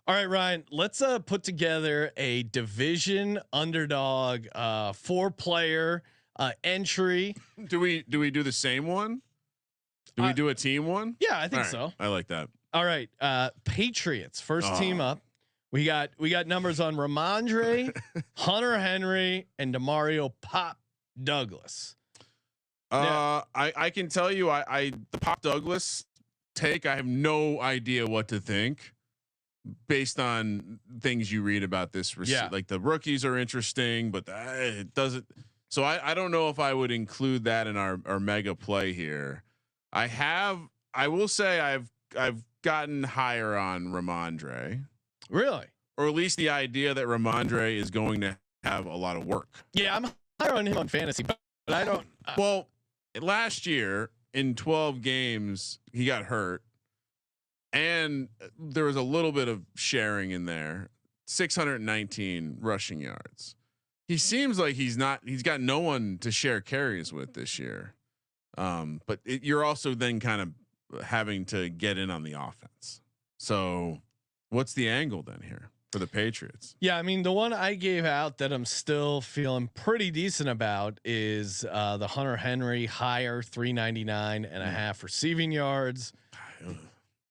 All right, Ryan, let's put together a division underdog 4-player entry. Do we do the same one? Do we do a team one? Yeah, I All think right, so. I like that. All right, Patriots first team up. We got numbers on Ramondre, Hunter Henry, and Demario Pop Douglas. I can tell you, the Pop Douglas take, I have no idea what to think based on things you read about this. Like the rookies are interesting, but it doesn't. So I don't know if I would include that in our mega play here. I will say I've gotten higher on Ramondre. Really? Or at least the idea that Ramondre is going to have a lot of work. Yeah, I'm higher on him on fantasy, but I don't. Well, last year in 12 games, he got hurt. And there was a little bit of sharing in there. 619 rushing yards. He seems like he's got no one to share carries with this year. But you're also then kind of having to get in on the offense. So what's the angle then here for the Patriots? Yeah, I mean, the one I gave out that I'm still feeling pretty decent about is the Hunter Henry higher 399.5 receiving yards.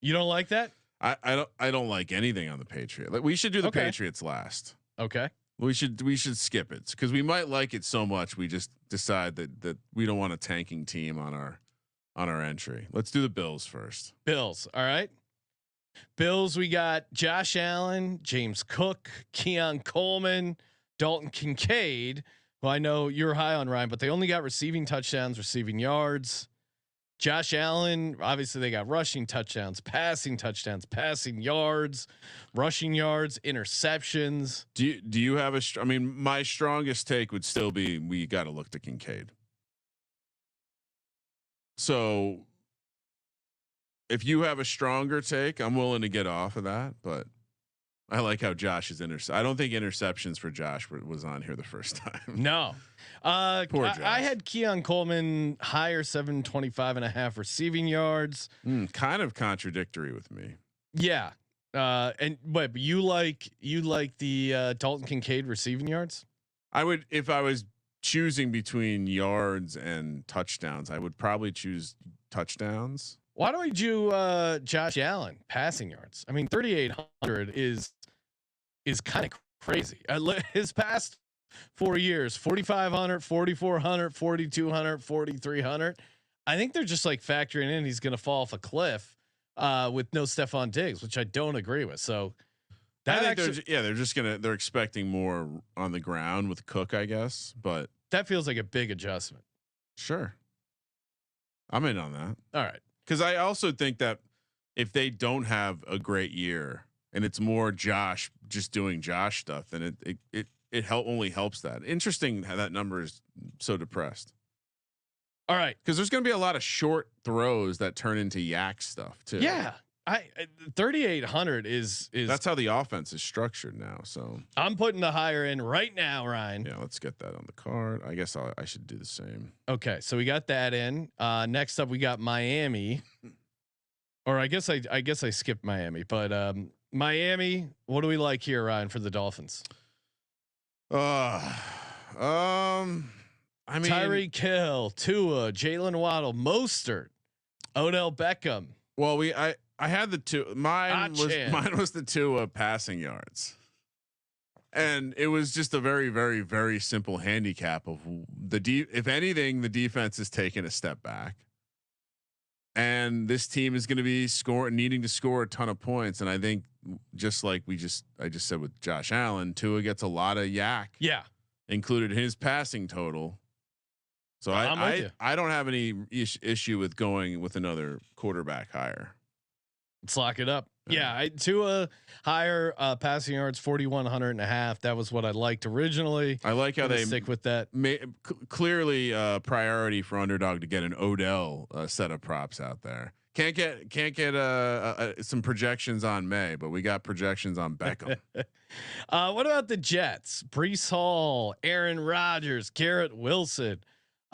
You don't like that? I don't like anything on the Patriot. Like, we should do the Patriots last. Okay. We should skip it because we might like it so much we just decide that we don't want a tanking team on our entry. Let's do the Bills first. Bills. All right. Bills, we got Josh Allen, James Cook, Keon Coleman, Dalton Kincaid, who I know you're high on, Ryan, but they only got receiving touchdowns, receiving yards. Josh Allen, obviously they got rushing touchdowns, passing yards, rushing yards, interceptions. Do you have I mean, my strongest take would still be we got to look to Kincaid. So if you have a stronger take, I'm willing to get off of that, but I like how Josh is I don't think interceptions for Josh was on here the first time. No. Poor Josh. I had Keon Coleman higher 725.5 receiving yards. Kind of contradictory with me. Yeah. But you like the Dalton Kincaid receiving yards? I would, if I was choosing between yards and touchdowns, I would probably choose touchdowns. Why don't we do Josh Allen passing yards? I mean, 3,800 is kind of crazy. His past 4 years, 4,500, 4,400, 4,200, 4,300. I think they're just like factoring in he's going to fall off a cliff with no Stephon Diggs, which I don't agree with. So that they're expecting more on the ground with Cook, I guess, but that feels like a big adjustment. Sure. I'm in on that. All right. Cause I also think that if they don't have a great year and it's more Josh just doing Josh stuff, then it only helps that. Interesting how that number is so depressed. All right. Cause there's going to be a lot of short throws that turn into yak stuff too. Yeah. 3,800 is that's how the offense is structured now. So I'm putting the higher in right now, Ryan. Yeah. Let's get that on the card. I guess I should do the same. Okay. So we got that in. Next up we got Miami, or I guess I skipped Miami, but Miami, what do we like here, Ryan, for the Dolphins? I mean, Tyreek Hill, Tua, Jalen Waddle, Mostert, Odell Beckham. Well, I had the two. Mine was the Tua passing yards, and it was just a very, very, very simple handicap of if anything, the defense is taking a step back, and this team is going to be needing to score a ton of points. And I think just like I just said with Josh Allen, Tua gets a lot of yak. Yeah, included in his passing total. So I don't have any issue with going with another quarterback higher. Let's lock it up. Yeah, Tua higher passing yards 4,100.5. That was what I liked originally. I like how they stick with that. Clearly, priority for underdog to get an Odell set of props out there. Can't get some projections on May, but we got projections on Beckham. What about the Jets? Breece Hall, Aaron Rodgers, Garrett Wilson,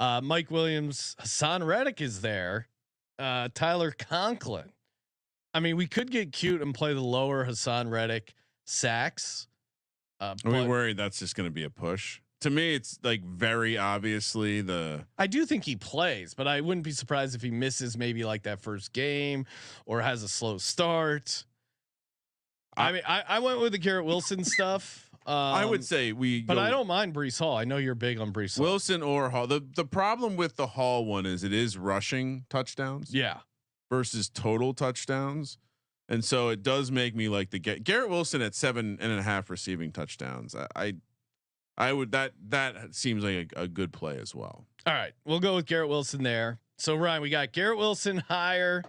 Mike Williams, Hassan Reddick is there. Tyler Conklin. I mean, we could get cute and play the lower Hassan Reddick sacks. Are we worried that's just going to be a push? To me, it's like very obviously the. I do think he plays, but I wouldn't be surprised if he misses maybe like that first game or has a slow start. I mean, I went with the Garrett Wilson stuff. I would say but I don't mind Breece Hall. I know you're big on Breece Hall. Wilson or Hall. The problem with the Hall one is it is rushing touchdowns. Yeah. Versus total touchdowns. And so it does make me like the Garrett Wilson at 7.5 receiving touchdowns. I would that seems like a good play as well. All right, we'll go with Garrett Wilson there. So Ryan, we got Garrett Wilson higher,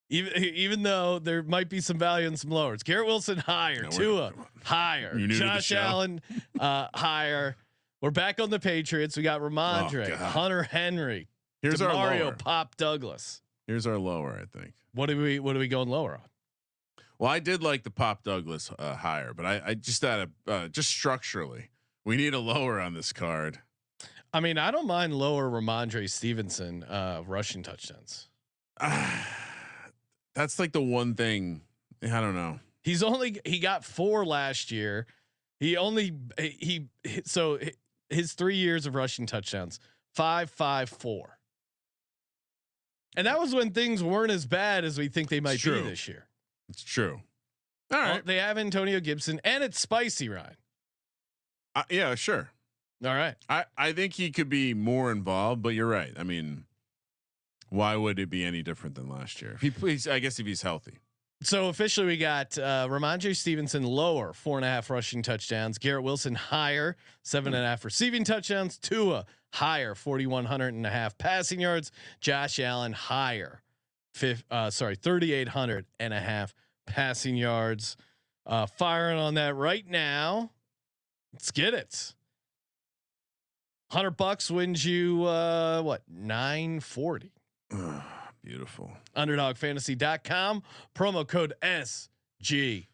even though there might be some value in some lowers. Garrett Wilson higher, Tua higher, Josh Allen higher. We're back on the Patriots. We got Ramondre, Hunter Henry, here's our Mario lower. Pop Douglas. Here's our lower, I think. What are we going lower on? Well, I did like the Pop Douglas higher, but I just thought just structurally we need a lower on this card. I mean, I don't mind lower Ramondre Stevenson rushing touchdowns. That's like the one thing. I don't know. He got 4 last year. So his 3 years of rushing touchdowns, 5.54. And that was when things weren't as bad as we think they might be this year. It's true. All right. Well, they have Antonio Gibson and it's spicy, Ryan. Yeah, sure. All right. I think he could be more involved, but you're right. I mean, why would it be any different than last year? If he plays, I guess if he's healthy. So officially we got Ramondre Stevenson lower, 4.5 rushing touchdowns. Garrett Wilson higher, 7.5 receiving touchdowns. Tua higher, 4,100.5 passing yards. Josh Allen higher, 3,800.5 passing yards. Firing on that right now. Let's get it. $100 wins you what? $940. Beautiful. Underdogfantasy.com, promo code SGPN.